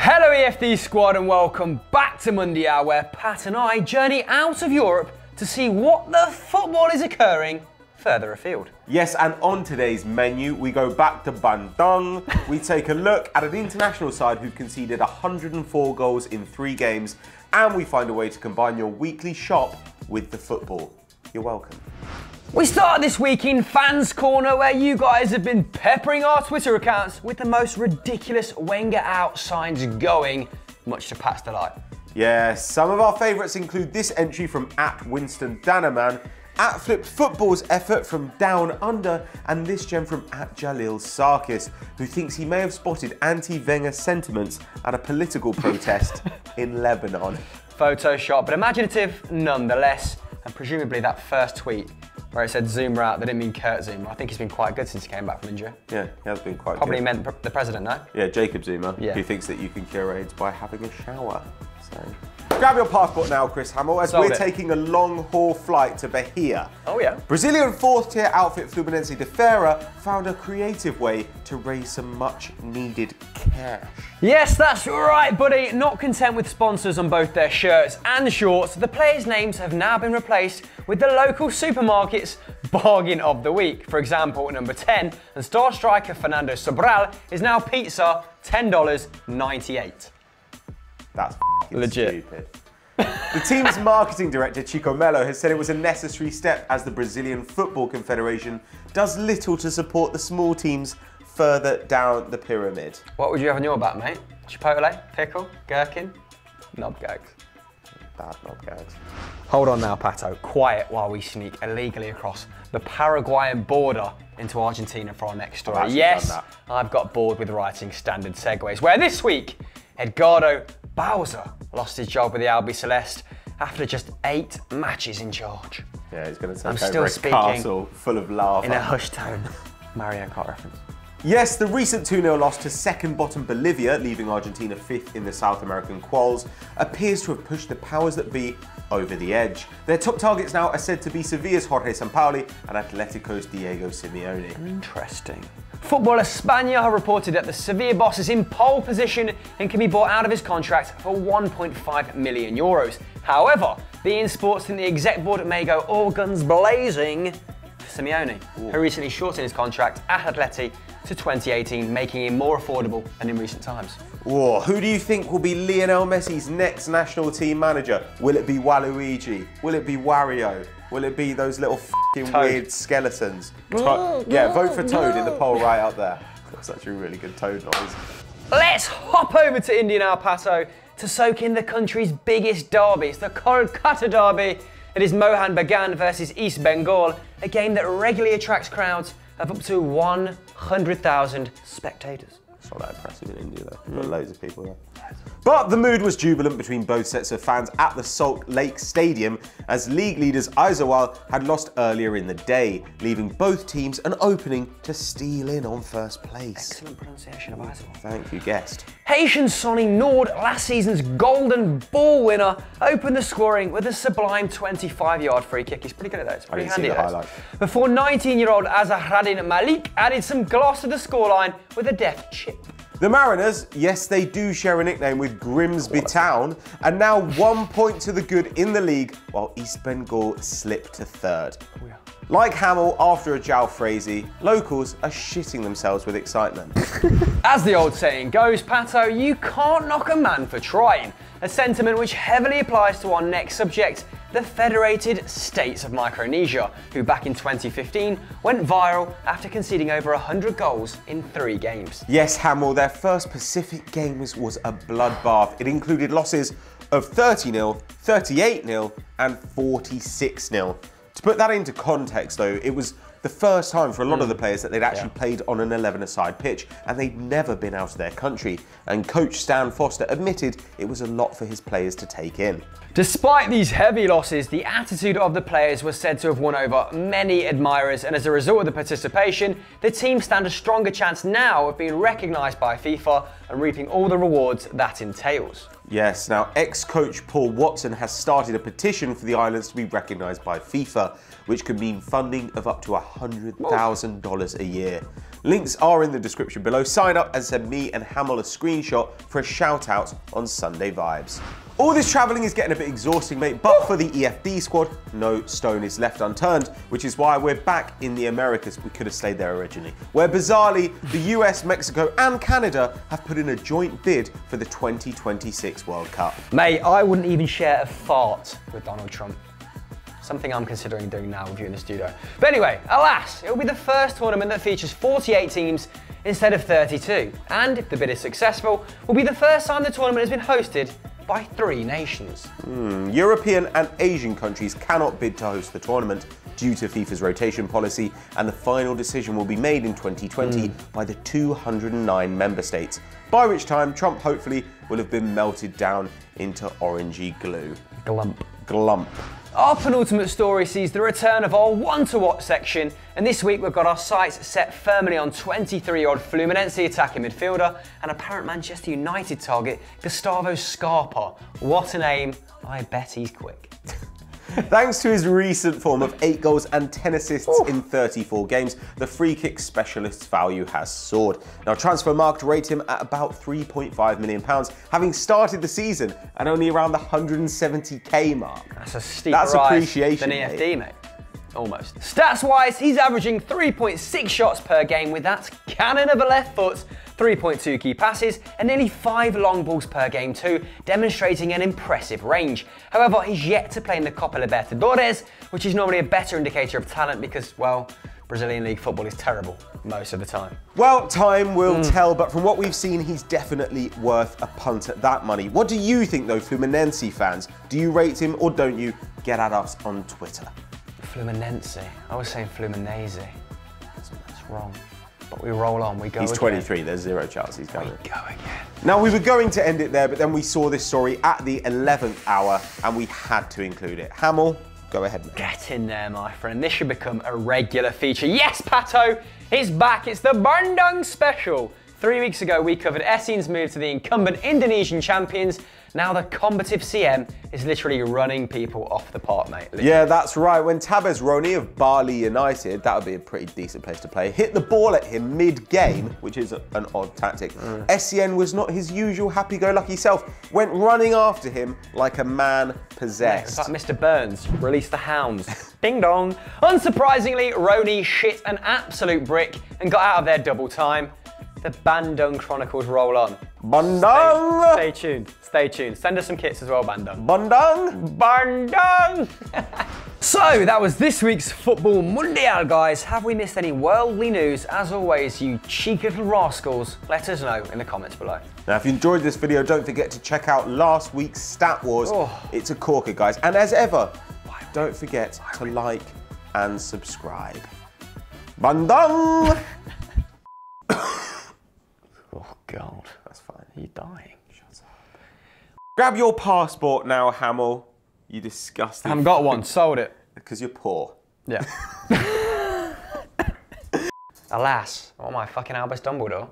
Hello EFD squad and welcome back to Mundial, where Pat and I journey out of Europe to see what the football is occurring further afield. Yes, and on today's menu, we go back to Bandung. We take a look at an international side who conceded 104 goals in 3 games, and we find a way to combine your weekly shop with the football. You're welcome. We start this week in Fans Corner, where you guys have been peppering our Twitter accounts with the most ridiculous Wenger out signs going, much to Pat's delight. Yes, some of our favourites include this entry from @Winston Danaman, @Flipped Football's effort from Down Under, and this gem from @Jalil Sarkis, who thinks he may have spotted anti-Wenger sentiments at a political protest in Lebanon. Photoshop, but imaginative nonetheless, and presumably that first tweet where it said Zuma out, they didn't mean Kurt Zuma. I think he's been quite good since he came back from injury. Yeah, he has been quite Probably good. meant the president, no? Yeah, Jacob Zuma, Yeah. who thinks that you can cure AIDS by having a shower. So, grab your passport now, Chris Hamill, as Sold we're it. taking a long-haul flight to Bahia. Oh yeah. Brazilian fourth-tier outfit Fluminense de Feira found a creative way to raise some much-needed cash. Yes, that's right, buddy. Not content with sponsors on both their shirts and shorts, the players' names have now been replaced with the local supermarket's bargain of the week. For example, number 10 and star striker Fernando Sobral is now pizza, $10.98. That's Legit. stupid. The team's marketing director, Chico Melo, has said it was a necessary step as the Brazilian Football Confederation does little to support the small teams further down the pyramid. What would you have on your back, mate? Chipotle, pickle, gherkin, knob gags. Bad knob gags. Hold on now, Pato. Quiet while we sneak illegally across the Paraguayan border into Argentina for our next story. I've actually Yes, done I've got bored with writing standard segues, where this week, Edgardo Bauza lost his job with the Albiceleste after just 8 matches in charge. Yeah, he's going to I'm take still over a speaking castle full of lava. In a hushed tone. Mario Kart reference. Yes, the recent 2-0 loss to second-bottom Bolivia, leaving Argentina 5th in the South American quals, appears to have pushed the powers that be over the edge. Their top targets now are said to be Sevilla's Jorge Sampaoli and Atletico's Diego Simeone. Interesting. Football España have reported that the Sevilla boss is in pole position and can be bought out of his contract for €1.5 million. However, beIN Sports think the exec board may go all guns blazing for Simeone, who recently shortened his contract at Atleti to 2018, making him more affordable than in recent times. Whoa, who do you think will be Lionel Messi's next national team manager? Will it be Waluigi? Will it be Wario? Will it be those little f***ing Toad. weird skeletons? Yeah, vote for Toad in the poll right up there. That's actually a really good Toad noise. Let's hop over to Indian El Paso to soak in the country's biggest derby. It's the Kolkata Derby. It is Mohan Bagan versus East Bengal, a game that regularly attracts crowds of up to 100,000 spectators. It's not that impressive in India though. There are loads of people there. But the mood was jubilant between both sets of fans at the Salt Lake Stadium as league leaders Aizawl had lost earlier in the day, leaving both teams an opening to steal in on first place. Excellent pronunciation of Aizawl. Thank you, guest. Haitian Sonny Nord, last season's golden ball winner, opened the scoring with a sublime 25-yard free kick. He's pretty good at that. It's pretty didn't see handy. the highlight. Before 19-year-old Azahradin Malik added some gloss to the scoreline with a deft chip. The Mariners, yes, they do share a nickname with Grimsby Town, and now 1 point to the good in the league, while East Bengal slipped to 3rd. Oh, yeah. Like Hamill after a jalfrezi, locals are shitting themselves with excitement. As the old saying goes, Pato, you can't knock a man for trying. A sentiment which heavily applies to our next subject, the Federated States of Micronesia, who back in 2015 went viral after conceding over 100 goals in 3 games. Yes, Hamill, their first Pacific Games was a bloodbath. It included losses of 30-0, 38-0 and 46-0. To put that into context though, it was the first time for a lot of the players that they'd actually played on an 11-a-side pitch, and they'd never been out of their country. And coach Stan Foster admitted it was a lot for his players to take in. Despite these heavy losses, the attitude of the players was said to have won over many admirers, and as a result of the participation, the team stand a stronger chance now of being recognised by FIFA and reaping all the rewards that entails. Yes, now ex-coach Paul Watson has started a petition for the islands to be recognised by FIFA, which could mean funding of up to $100,000 a year. Links are in the description below. Sign up and send me and Hamill a screenshot for a shout out on Sunday Vibes. All this travelling is getting a bit exhausting, mate, but for the EFD squad, no stone is left unturned, which is why we're back in the Americas. We could have stayed there originally, where bizarrely, the US, Mexico and Canada have put in a joint bid for the 2026 World Cup. Mate, I wouldn't even share a fart with Donald Trump. Something I'm considering doing now with you in the studio. But anyway, alas, it will be the first tournament that features 48 teams instead of 32. And if the bid is successful, will be the first time the tournament has been hosted by 3 nations. European and Asian countries cannot bid to host the tournament due to FIFA's rotation policy, and the final decision will be made in 2020 by the 209 member states, by which time Trump hopefully will have been melted down into orangey glue. Glump. Glump. Our penultimate story sees the return of our want-to-watch section, and this week we've got our sights set firmly on 23-year-old Fluminense attacking midfielder and apparent Manchester United target, Gustavo Scarpa. What a name, I bet he's quick. Thanks to his recent form of 8 goals and 10 assists in 34 games, the free kick specialist's value has soared. Now, Transfermarkt rate him at about £3.5 million, having started the season at only around the 170k mark. That's a steep That's rise appreciation, than EFD, mate. Almost. Stats-wise, he's averaging 3.6 shots per game with that cannon of a left foot, 3.2 key passes, and nearly 5 long balls per game too, demonstrating an impressive range. However, he's yet to play in the Copa Libertadores, which is normally a better indicator of talent because, well, Brazilian league football is terrible most of the time. Well, time will tell, but from what we've seen, he's definitely worth a punt at that money. What do you think though, Fluminense fans? Do you rate him or don't you? Get at us on Twitter. Fluminense. I was saying Fluminense. That's wrong. But we roll on, we go He's again. 23, there's 0 chance he's going. We go again. Now, we were going to end it there, but then we saw this story at the 11th hour and we had to include it. Hamill, go ahead, mate. Get in there, my friend. This should become a regular feature. Yes, Pato, it's back. It's the Bandung Special. 3 weeks ago, we covered Essin's move to the incumbent Indonesian champions. Now the combative CM is literally running people off the park, mate. Literally. Yeah, that's right. When Tabes Roni of Bali United, that would be a pretty decent place to play, hit the ball at him mid-game, which is an odd tactic, Essien was not his usual happy-go-lucky self, went running after him like a man possessed. Yeah, it's like Mr. Burns, release the hounds. Ding dong. Unsurprisingly, Roni shit an absolute brick and got out of there double time. The Bandung Chronicles roll on. Bandung! Stay tuned. Stay tuned. Send us some kits as well, Bandung. Bandung! Bandung! So, that was this week's Futbol Mundial, guys. Have we missed any worldly news? As always, you cheeky little rascals, let us know in the comments below. Now, if you enjoyed this video, don't forget to check out last week's Stat Wars. It's a corker, guys. And as ever, don't forget to like and subscribe. Bandung! Oh, God. That's fine. Are you dying? Shut up. Grab your passport now, Hamill. You disgusting. I haven't got one. Sold it. Because you're poor. Yeah. Alas, oh my fucking Albus Dumbledore.